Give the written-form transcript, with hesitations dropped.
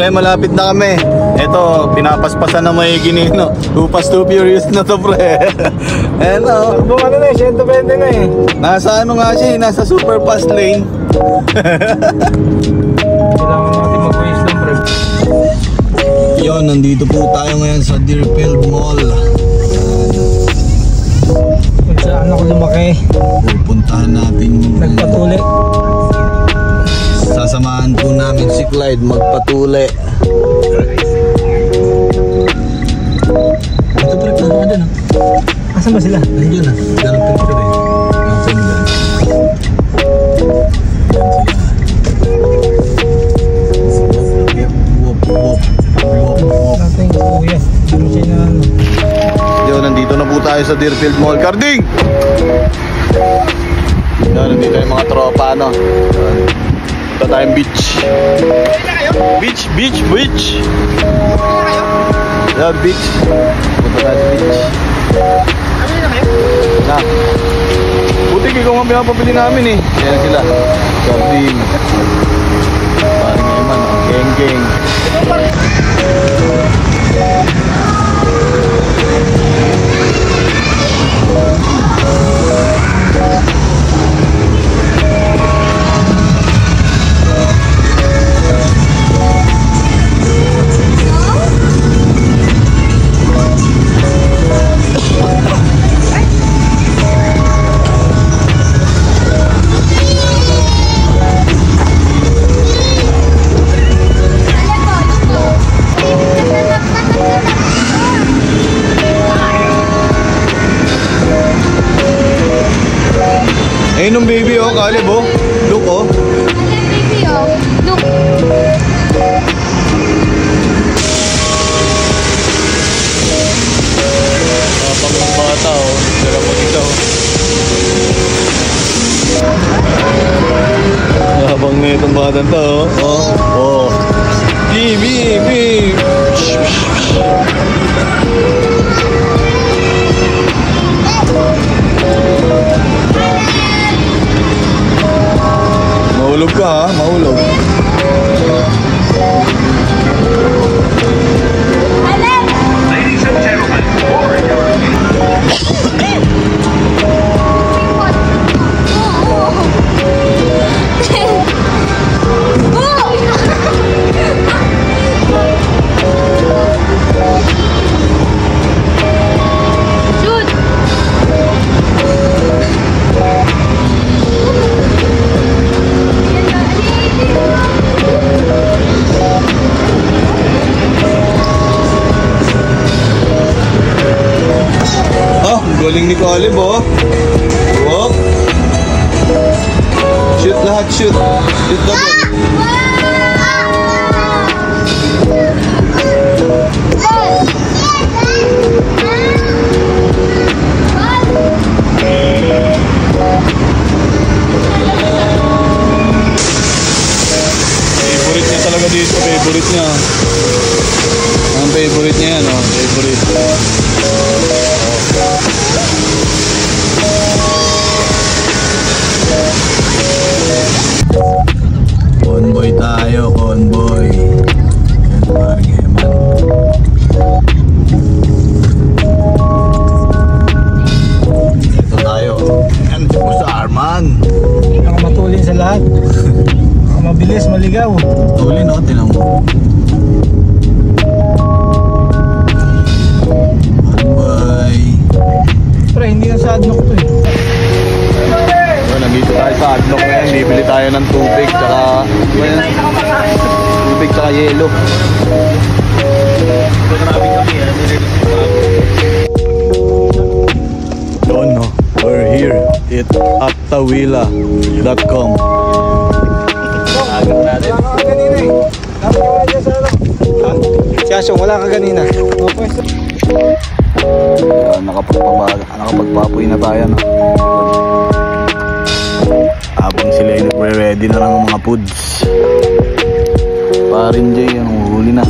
Pre, malapit na kami. Ito, pinapaspasan na may ginino. Too Fast Too Furious na to, pre. Ayan o. Takbo ano na eh, 120 na eh. Nasa ano nga siya, nasa super fast lane. Kailangan natin mag-waste lang, pre. Yon, nandito po tayo ngayon sa Deerfield Mall. Kung saan ako lumaki. Pupuntahan natin. Nagpatuli. Sasamahan po namin si Clyde magpatuli. Ito pre, paano ka dyan? Asan ba sila? Nandiyan na. Dalang picture eh. Nandiyan dyan. Nating kuya. Ano siya na ano? Yo, nandito na po tayo sa Deerfield Mall. Carding! Yo, nandito yung mga tropa, ano. Punta tayong beach. Beach! Yo, beach. Punta tayo sa beach. Na. Buti ikaw nga pinapabili namin eh. Yan sila. Carding. Parang naman, geng. Ayun yung baby oh, kalib oh. Look oh. Ayun baby oh. Look. Pang ng bata oh. Dala mo dito oh. Habang na itong bata to oh. Oh. Baby. Mahulog ka ha, mahulog. Ladies and gentlemen, for your galing ni Caleb oh. Oh. Shoot lahat, shoot. Shoot the ball. Favorite niya talaga dito, favorite niya. Ang favorite niya yan oh, favorite. Convoy tayo, convoy. Yan, parang Heman. Ito tayo. Yan, sa Arman. Nakamatulin sa lahat. Mabilis, maligaw. Tuli no, tinang mo. Convoy. Pre, hindi na sa adlock to eh. Nandito tayo sa Adlock ngayon, bibili tayo ng tubig tsaka tubig tsaka yelo. Doon no, we're here at tawila.com. Wala ka kanina eh. Dapat ka wala dyan sa ano. Siyasong, wala ka kanina. Okay. Nakapagpapoy na tayo no. Habang sila ay nagre-ready na ng mga foods. Parin Jay, ang huli na.